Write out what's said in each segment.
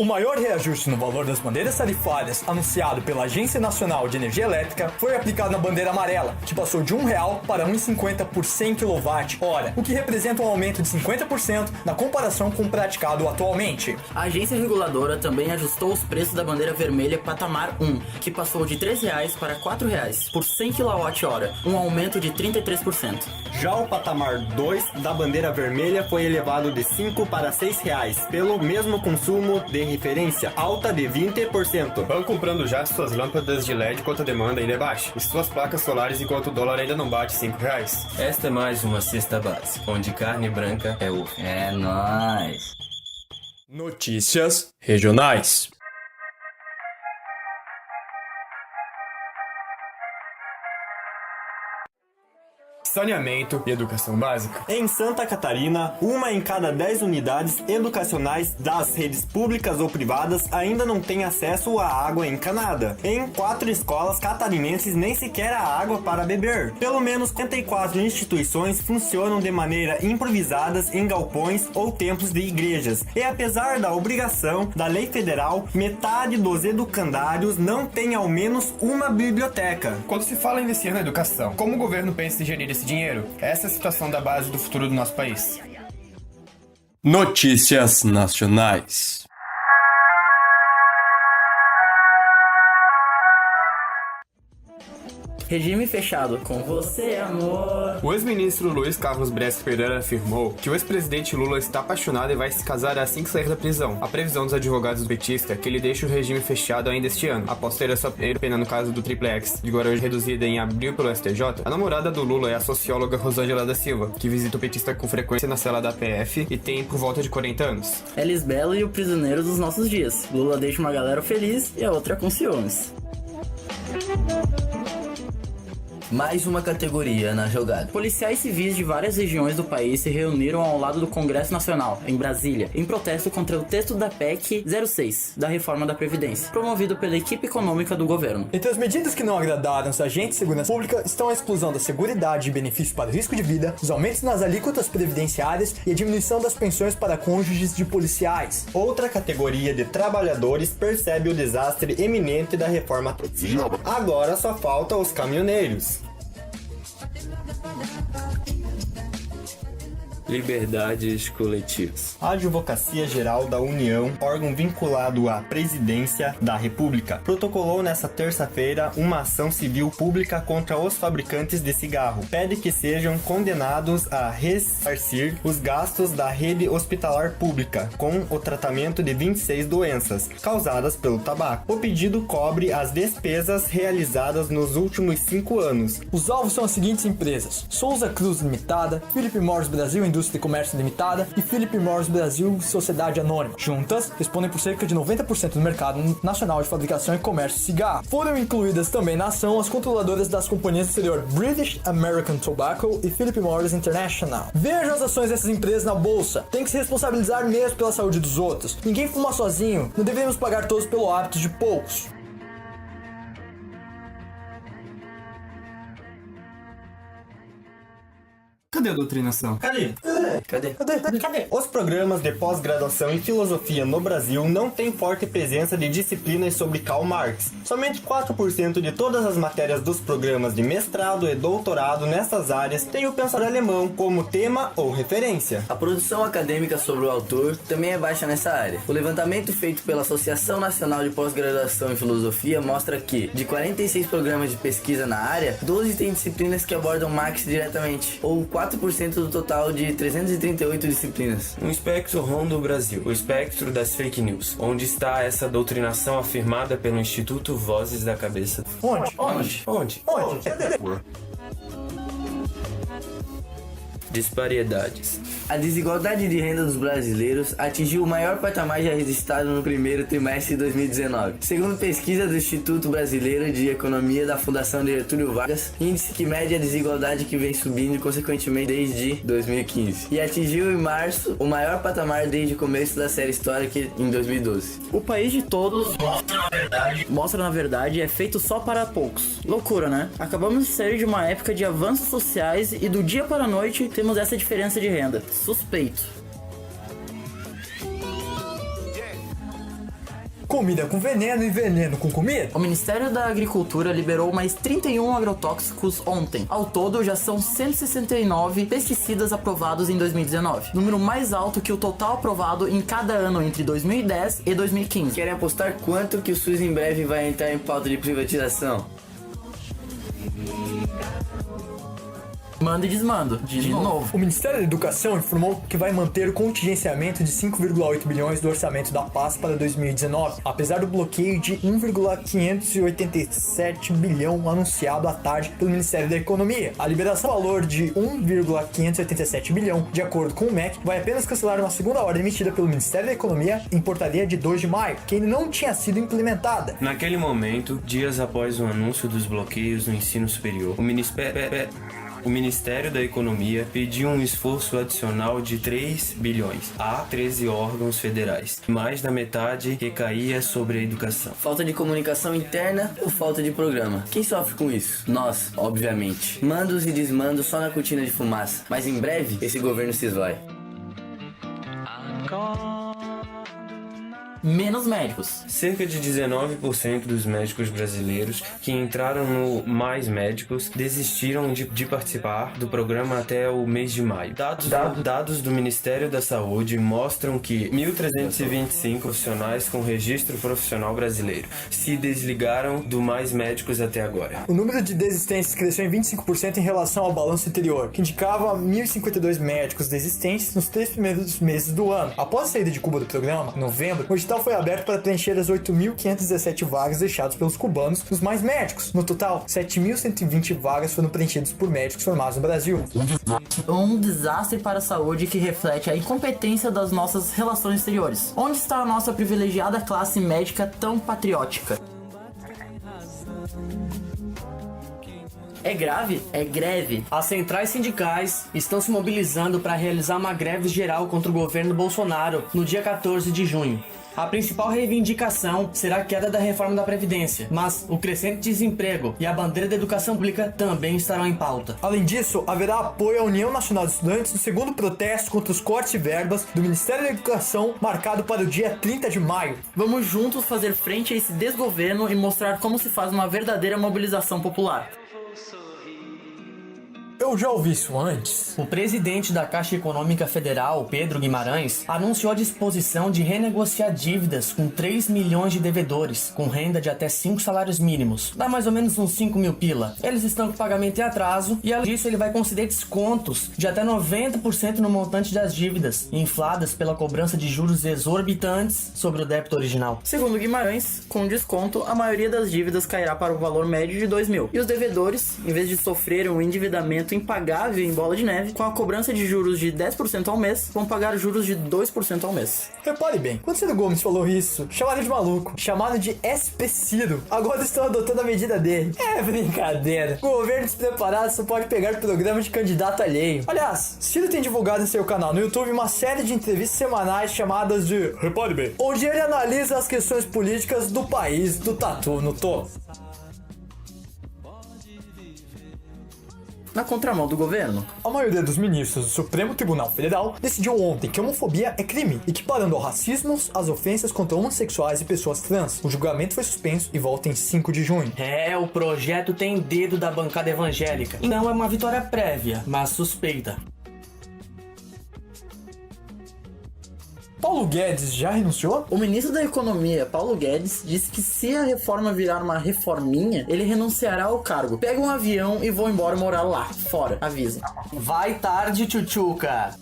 O maior reajuste no valor das bandeiras tarifárias anunciado pela Agência Nacional de Energia Elétrica foi aplicado na bandeira amarela, que passou de R$1 para R$1,50 por 100 kWh, o que representa um aumento de 50% na comparação com o praticado atualmente. A agência reguladora também ajustou os preços da bandeira vermelha patamar 1, que passou de R$3 para R$4 por 100 kWh, um aumento de 33%. Já o patamar 2 da bandeira vermelha foi elevado de R$5 para R$6, pelo mesmo consumo de referência, alta de 20%. Vão comprando já suas lâmpadas de LED enquanto a demanda ainda é baixa, e suas placas solares enquanto o dólar ainda não bate R$5. Esta é mais uma cesta básica, onde carne branca é o... É nóis! Notícias regionais. Saneamento e educação básica. Em Santa Catarina, 1 em cada 10 unidades educacionais das redes públicas ou privadas ainda não tem acesso à água encanada. Em 4 escolas catarinenses nem sequer há água para beber. Pelo menos 54 instituições funcionam de maneira improvisadas em galpões ou templos de igrejas. E apesar da obrigação da lei federal, metade dos educandários não tem ao menos uma biblioteca. Quando se fala em investir na educação, como o governo pensa em gerir esse dinheiro? Essa é a situação da base do futuro do nosso país. Notícias nacionais. Regime fechado. Com você, amor. O ex-ministro Luiz Carlos Bresser Pereira afirmou que o ex-presidente Lula está apaixonado e vai se casar assim que sair da prisão. A previsão dos advogados do petista é que ele deixe o regime fechado ainda este ano, após ter a sua primeira pena no caso do Triple X de Guarulhos reduzida em abril pelo STJ. A namorada do Lula é a socióloga Rosângela da Silva, que visita o petista com frequência na cela da PF e tem por volta de 40 anos. Elis Bela e o prisioneiro dos nossos dias. Lula deixa uma galera feliz e a outra com ciúmes. Mais uma categoria na jogada. Policiais civis de várias regiões do país se reuniram ao lado do Congresso Nacional, em Brasília, em protesto contra o texto da PEC 06, da reforma da Previdência, promovido pela equipe econômica do governo. Entre as medidas que não agradaram os agentes de segurança pública estão a exclusão da seguridade e benefícios para o risco de vida, os aumentos nas alíquotas previdenciárias e a diminuição das pensões para cônjuges de policiais. Outra categoria de trabalhadores percebe o desastre iminente da reforma. Agora só falta os caminhoneiros. Liberdades coletivas. A Advocacia Geral da União, órgão vinculado à Presidência da República, protocolou nesta terça-feira uma ação civil pública contra os fabricantes de cigarro. Pede que sejam condenados a ressarcir os gastos da rede hospitalar pública com o tratamento de 26 doenças causadas pelo tabaco. O pedido cobre as despesas realizadas nos últimos 5 anos. Os alvos são as seguintes empresas: Souza Cruz Limitada, Philip Morris Brasil Indústria de Comércio Limitada e Philip Morris Brasil Sociedade Anônima. Juntas, respondem por cerca de 90% do mercado nacional de fabricação e comércio de cigarro. Foram incluídas também na ação as controladoras das companhias do exterior British American Tobacco e Philip Morris International. Vejam as ações dessas empresas na bolsa. Tem que se responsabilizar mesmo pela saúde dos outros. Ninguém fuma sozinho. Não devemos pagar todos pelo hábito de poucos. Cadê a doutrinação? Cadê? Cadê? Os programas de pós-graduação em filosofia no Brasil não têm forte presença de disciplinas sobre Karl Marx. Somente 4% de todas as matérias dos programas de mestrado e doutorado nessas áreas têm o pensador alemão como tema ou referência. A produção acadêmica sobre o autor também é baixa nessa área. O levantamento feito pela Associação Nacional de Pós-Graduação em Filosofia mostra que, de 46 programas de pesquisa na área, 12 têm disciplinas que abordam Marx diretamente, ou 4% do total de 338 disciplinas. Um espectro ronda o Brasil, o espectro das fake news, onde está essa doutrinação afirmada pelo Instituto Vozes da Cabeça. Onde? Disparidades. A desigualdade de renda dos brasileiros atingiu o maior patamar já registrado no primeiro trimestre de 2019. Segundo pesquisa do Instituto Brasileiro de Economia da Fundação Getúlio Vargas, índice que mede a desigualdade que vem subindo consequentemente desde 2015. E atingiu em março o maior patamar desde o começo da série histórica em 2012. O país de todos mostra na verdade é feito só para poucos. Loucura, né? Acabamos de sair de uma época de avanços sociais e do dia para a noite temos essa diferença de renda. Suspeito. Comida com veneno e veneno com comida? O Ministério da Agricultura liberou mais 31 agrotóxicos ontem. Ao todo, já são 169 pesticidas aprovados em 2019, número mais alto que o total aprovado em cada ano entre 2010 e 2015. Querem apostar quanto que o SUS em breve vai entrar em pauta de privatização? Manda e desmando, de novo. O Ministério da Educação informou que vai manter o contingenciamento de 5,8 bilhões do orçamento da pasta para 2019, apesar do bloqueio de 1,587 bilhão anunciado à tarde pelo Ministério da Economia. A liberação do valor de 1,587 bilhão, de acordo com o MEC, vai apenas cancelar uma segunda ordem emitida pelo Ministério da Economia em portaria de 2 de maio, que ainda não tinha sido implementada. Naquele momento, dias após o anúncio dos bloqueios no ensino superior, o Ministério da Economia pediu um esforço adicional de 3 bilhões a 13 órgãos federais. Mais da metade recaía sobre a educação. Falta de comunicação interna ou falta de programa? Quem sofre com isso? Nós, obviamente. Mandos e desmandos só na cortina de fumaça. Mas em breve, esse governo se esvai. Menos médicos. Cerca de 19% dos médicos brasileiros que entraram no Mais Médicos desistiram de participar do programa até o mês de maio. Dados do Ministério da Saúde mostram que 1.325 profissionais com registro profissional brasileiro se desligaram do Mais Médicos até agora. O número de desistências cresceu em 25% em relação ao balanço anterior, que indicava 1.052 médicos desistentes nos 3 primeiros meses do ano. Após a saída de Cuba do programa, em novembro, o edital foi aberto para preencher as 8.517 vagas deixadas pelos cubanos nos Mais Médicos. No total, 7.120 vagas foram preenchidas por médicos formados no Brasil. Um desastre para a saúde que reflete a incompetência das nossas relações exteriores. Onde está a nossa privilegiada classe médica tão patriótica? É grave? É greve. As centrais sindicais estão se mobilizando para realizar uma greve geral contra o governo Bolsonaro no dia 14 de junho. A principal reivindicação será a queda da reforma da Previdência, mas o crescente desemprego e a bandeira da educação pública também estarão em pauta. Além disso, haverá apoio à União Nacional de Estudantes no segundo protesto contra os cortes de verbas do Ministério da Educação, marcado para o dia 30 de maio. Vamos juntos fazer frente a esse desgoverno e mostrar como se faz uma verdadeira mobilização popular. Eu já ouvi isso antes. O presidente da Caixa Econômica Federal, Pedro Guimarães, anunciou a disposição de renegociar dívidas com 3 milhões de devedores, com renda de até 5 salários mínimos. Dá mais ou menos uns 5 mil pila. Eles estão com pagamento em atraso e, além disso, ele vai conceder descontos de até 90% no montante das dívidas, infladas pela cobrança de juros exorbitantes sobre o débito original. Segundo Guimarães, com desconto, a maioria das dívidas cairá para o valor médio de 2 mil. E os devedores, em vez de sofrerem um endividamento impagável em bola de neve, com a cobrança de juros de 10% ao mês, vão pagar juros de 2% ao mês. Repare bem, quando Ciro Gomes falou isso, chamaram de maluco, chamado de SP Ciro. Agora estão adotando a medida dele. É brincadeira. O governo despreparado só pode pegar programa de candidato alheio. Aliás, Ciro tem divulgado em seu canal no YouTube uma série de entrevistas semanais chamadas de Repare Bem, onde ele analisa as questões políticas do país do tatu no topo. Na contramão do governo, A maioria dos ministros do Supremo Tribunal Federal decidiu ontem que a homofobia é crime, equiparando ao racismo as ofensas contra homossexuais e pessoas trans. O julgamento foi suspenso e volta em 5 de junho. O projeto tem dedo da bancada evangélica. Não é uma vitória prévia, mas suspeita. Paulo Guedes já renunciou? o ministro da Economia, Paulo Guedes, disse que se a reforma virar uma reforminha, ele renunciará ao cargo. Pega um avião e vou embora morar lá, fora, avisa. Vai tarde, tchutchuca!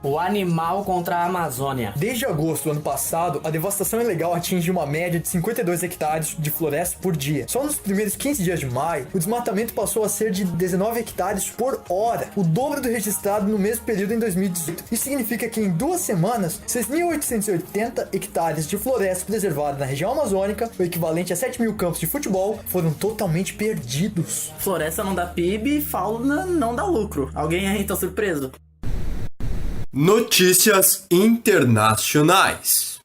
O animal contra a Amazônia. Desde agosto do ano passado, a devastação ilegal atinge uma média de 52 hectares de floresta por dia. Só nos primeiros 15 dias de maio, o desmatamento passou a ser de 19 hectares por hora, o dobro do registrado no mesmo período em 2018. Isso significa que em 2 semanas, 6.880 hectares de floresta preservada na região amazônica, o equivalente a 7 mil campos de futebol, foram totalmente perdidos. Floresta não dá PIB, fauna não dá lucro. Alguém aí tá surpreso? Notícias internacionais.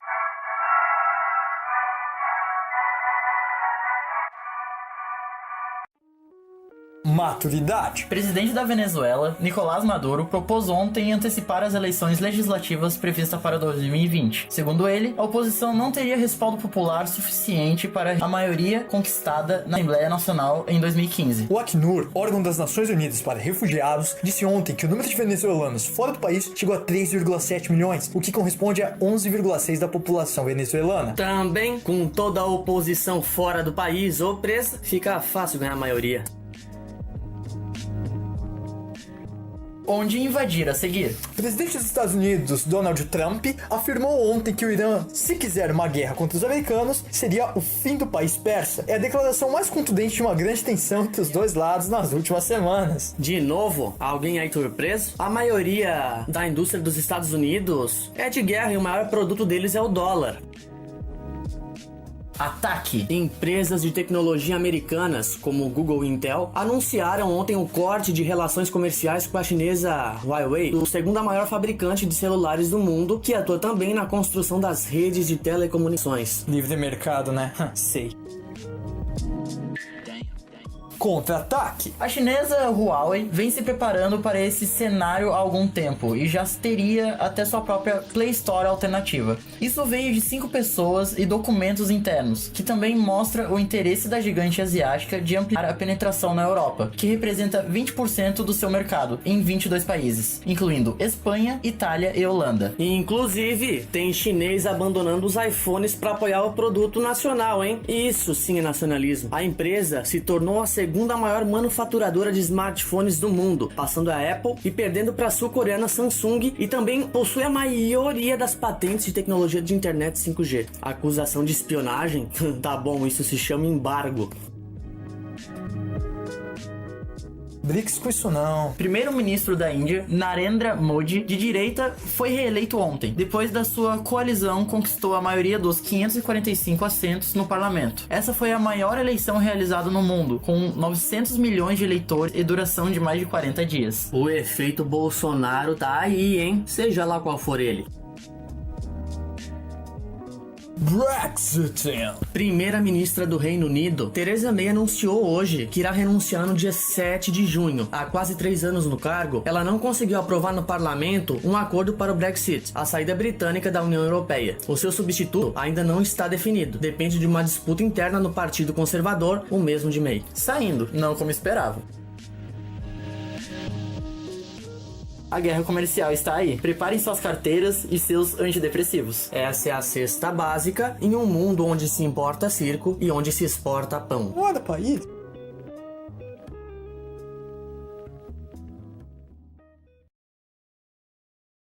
maturidade. Presidente da Venezuela, Nicolás Maduro, propôs ontem antecipar as eleições legislativas previstas para 2020. Segundo ele, a oposição não teria respaldo popular suficiente para a maioria conquistada na Assembleia Nacional em 2015. O Acnur, órgão das Nações Unidas para Refugiados, disse ontem que o número de venezuelanos fora do país chegou a 3,7 milhões, o que corresponde a 11,6% da população venezuelana. Também, com toda a oposição fora do país ou presa, fica fácil ganhar a maioria. Onde invadir a seguir? O presidente dos Estados Unidos, Donald Trump, afirmou ontem que o Irã, se quiser uma guerra contra os americanos, seria o fim do país persa. É a declaração mais contundente de uma grande tensão entre os dois lados nas últimas semanas. De novo, alguém aí surpreso? A maioria da indústria dos Estados Unidos é de guerra e o maior produto deles é o dólar. Ataque. Empresas de tecnologia americanas, como Google e Intel, anunciaram ontem o corte de relações comerciais com a chinesa Huawei, o segunda maior fabricante de celulares do mundo, que atua também na construção das redes de telecomunicações. Livre mercado, né? Sei. Contra-ataque. A chinesa Huawei vem se preparando para esse cenário há algum tempo e já teria até sua própria Play Store alternativa. Isso veio de 5 pessoas e documentos internos, que também mostra o interesse da gigante asiática de ampliar a penetração na Europa, que representa 20% do seu mercado em 22 países, incluindo Espanha, Itália e Holanda. Inclusive, tem chinês abandonando os iPhones para apoiar o produto nacional, hein? Isso sim é nacionalismo. A empresa se tornou a segunda maior manufaturadora de smartphones do mundo, passando a Apple e perdendo para a sul-coreana Samsung, e também possui a maioria das patentes de tecnologia de internet 5G. Acusação de espionagem? Tá bom, isso se chama embargo. BRICS com isso não. Primeiro-ministro da Índia, Narendra Modi, de direita, foi reeleito ontem, depois da sua coalizão conquistou a maioria dos 545 assentos no parlamento. Essa foi a maior eleição realizada no mundo, com 900 milhões de eleitores e duração de mais de 40 dias. O efeito Bolsonaro tá aí, hein? Seja lá qual for ele. Brexit. Primeira-ministra do Reino Unido, Theresa May, anunciou hoje que irá renunciar no dia 7 de junho. Há quase 3 anos no cargo, ela não conseguiu aprovar no parlamento um acordo para o Brexit, a saída britânica da União Europeia. O seu substituto ainda não está definido. Depende de uma disputa interna no Partido Conservador, o mesmo de May. Saindo, não como esperava. A guerra comercial está aí. Preparem suas carteiras e seus antidepressivos. Essa é a cesta básica em um mundo onde se importa circo e onde se exporta pão. Olha, país.